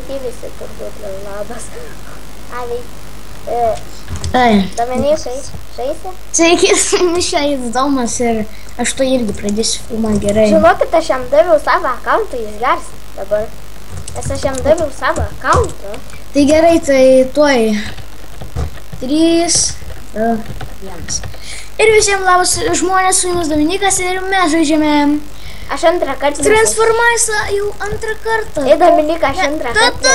Sveiki visi, turbūt labas. Dominikai, žaisi? Sveiki, čia įdomas ir aš to irgi pradėsiu filmą gerai. Žinokit, aš jam daviau savo akauntą, jis gers dabar. Nes aš jam daviau savo akauntą. Tai gerai, tai tuoj. 3, 2, 1. Ir visiems labas žmonės, su jumis Dominikas ir mes žaidžiame... Aš antrą kartą... Transformarsą jau antrą kartą. Ei, Dominika, aš antrą kartą...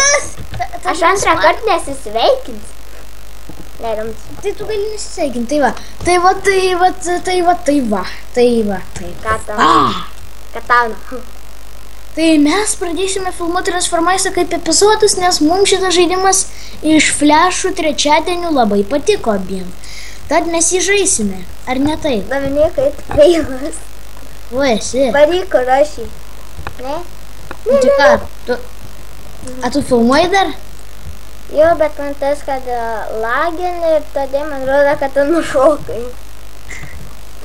Aš antrą kartą nesisveikins. Nerimt. Tai tu gali nesisveikinti, tai va. Katana. Tai mes pradėsime filmuoti Transformarsą kaip epizodus, nes mums šitas žaidimas iš flešų trečiadienių labai patiko abiem. Tad mes jį žaisime, ar ne taip? Dominikai, tu kvailas. O esi. Varyk, kur aš jį. Ne? Tai ką, a tu filmuoji dar? Jo, bet man tas, kad lagini ir todėl man rodo, kad tu nušokai.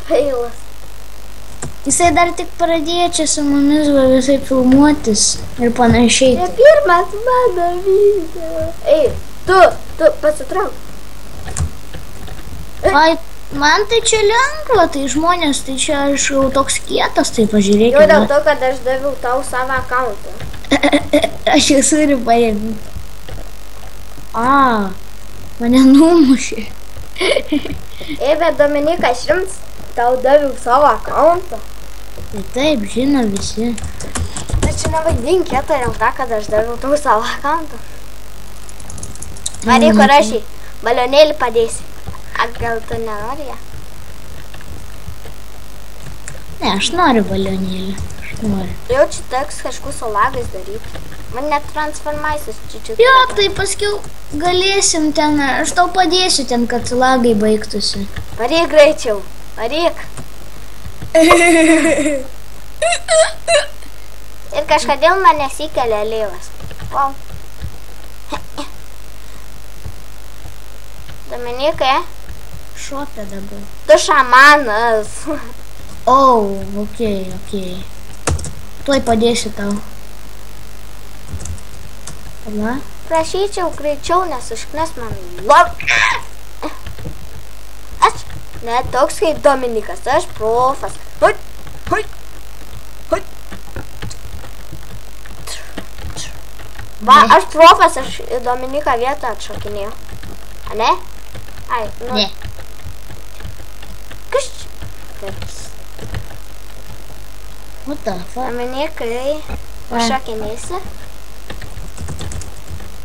Kvailas. Jisai dar tik pradėjo čia su mumis visai filmuotis ir panašiai. Tai pirmas mano video. Ei, tu pasitrauk. Ai, man tai čia lengva, tai žmonės, tai čia aš jau toks kietas, tai pažiūrėkime. Jau dėl to, kad aš daviau tau savo akauntą. Aš jau turiu paimti. Mane numušė. Ei, bet Dominika, aš jums tau daviau savo akauntą. Tai taip, žino visi. Bet čia nevaidink kietą dėl tą, kad aš daviau tau savo akauntą. Varyk, kur aš jį balionėlį padėsi. Gal tu nenori ją? Ne, aš noriu balionėlį. Aš noriu. Jau čia teks kažkur su lagais daryti. Man net transformaisius čičiut. Jo, tai paskiau galėsim ten, aš tau padėsiu ten, kad lagai baigtųsi. Varyk greičiau, varyk. Ir kažkodėl man nesikelia lėvas. Wow. Dominikai? Šopė dabar. Tu šamanas. Okei. Tuoj padėsiu tau. Pala? Prašyčiau greičiau, nes užknes man. Aš ne toks kaip Dominikas, aš profas. Va, aš profas, aš Dominiką vietą atšokinėjau. A ne? Ai, nu. Ne. Kas čia? What the fuck? Dominikai, pašokinėsi.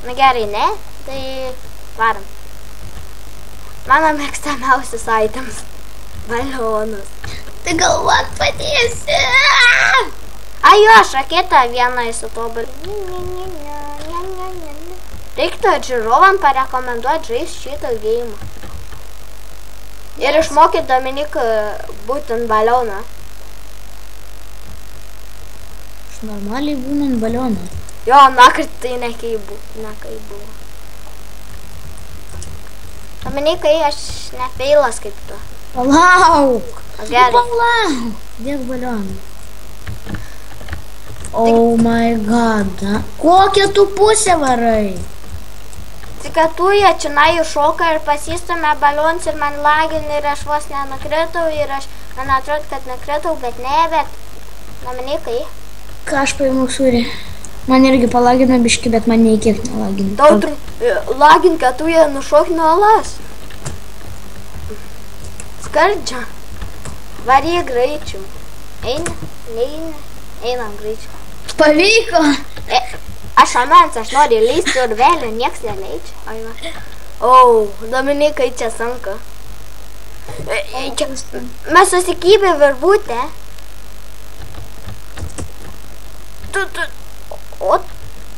Na gerai, ne? Tai varam. Mano mėgstamiausias items. Balionus. Tai galvot padėsi. Ai jo, šaketą vieną įsitobulį. Reiktų žiūrovam parekomenduoti žaisti šitą geimą. Ir išmokyti Dominiką būtent balioną. Aš normaliai būnant balioną. Jo, nakart tai nekai buvo. Dominikai, aš ne feilas kaip tu. Palauk! Gerai. Palauk! Dėk balioną. Oh my god. Kokią tu pusę varai? Tik kad tu jie čionai šoka ir pasistumė balionus ir man lagina ir aš vos nenukritau ir man atrodo, kad nukritau, bet ne, bet Dominikai. Ką aš paėmiau sūrį? Man irgi palagina biški, bet man nei kiek nelagina. Tau lagin, kad tu jie nušok nuo alas. Skardžia. Varyk greičiau. Einam greičiau. Pavyko! Aš amens, aš noriu lysti urvelį, nieks neleidžia. Dominikai čia sanka. Mes susikybė virvutę.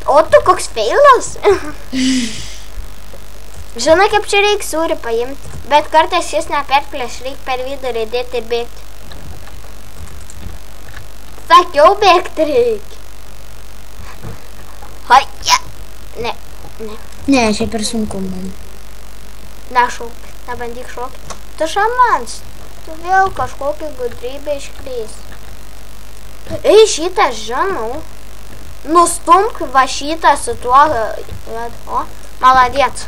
O tu koks feilas? Žinai, kaip čia reik sūrį paimti, bet kartais jis neperplėš, reik per vidurį dėti ir bėgti. Sakiau, bėgti reik. Ne. Ne, čia per sunku man. Nešauk, nebandyk šokti. Tu šamans, tu vėl kažkokią gudrybę iškreisi. Ei, šitą žinau. nustumk va šitą su tuo. O, maladėt.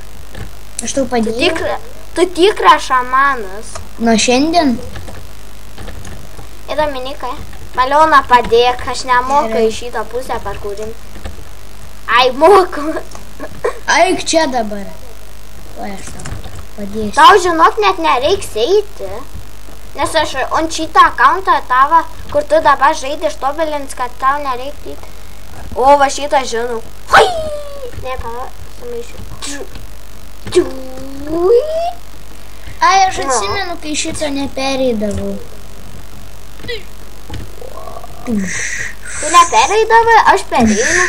Aš tau padėjau. Tu tikras šamanas. Nuo šiandien? Ir Dominikai, Maliona padėk, aš nemoku į šitą pusę parkūrim. Ai, moku. Aik čia dabar. O, aš tau padėsiu. Tau, žinok, net nereiks eiti. Nes aš ant šitą akauntą tavo, kur tu dabar žaidži, ištobulins, kad tau nereikia eiti. O, va šitą žinau. Hui! Ne, sumaišiu. Ai, aš atsimenu, kai šito nepereidavau. Tu nepereidavai, aš pereinu.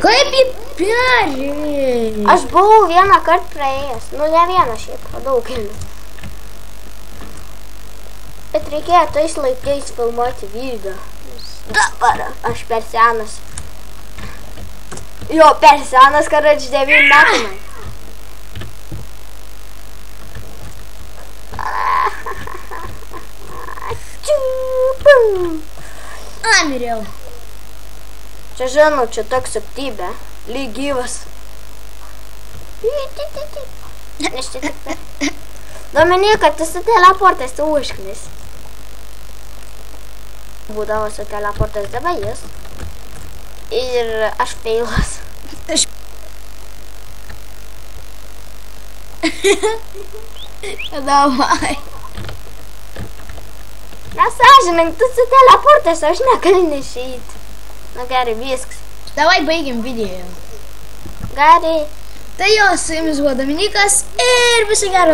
Kaip jį perėjai? Aš buvau vieną kartą praėjęs. Nu, ne vieną šiaip, o daug kelių. Bet reikėjo tais laikais filmuoti video. Dabar aš per senas. Jo, per senas, kad aš 9 metų man. Miriau. Čia žinau, čia toks subtybė. Lyg gyvas. Dominika, tu su teleportais, tu užknis. Būdavo su teleportais, dabar jis. Ir aš feilas. Davai. Nesąžinink, tu su teleportais, aš negaliu nešeiti. Nu gerai, viskas. Davai baigiam video. Gerai. Tai jo, su jumis buvo Dominikas ir viso gero.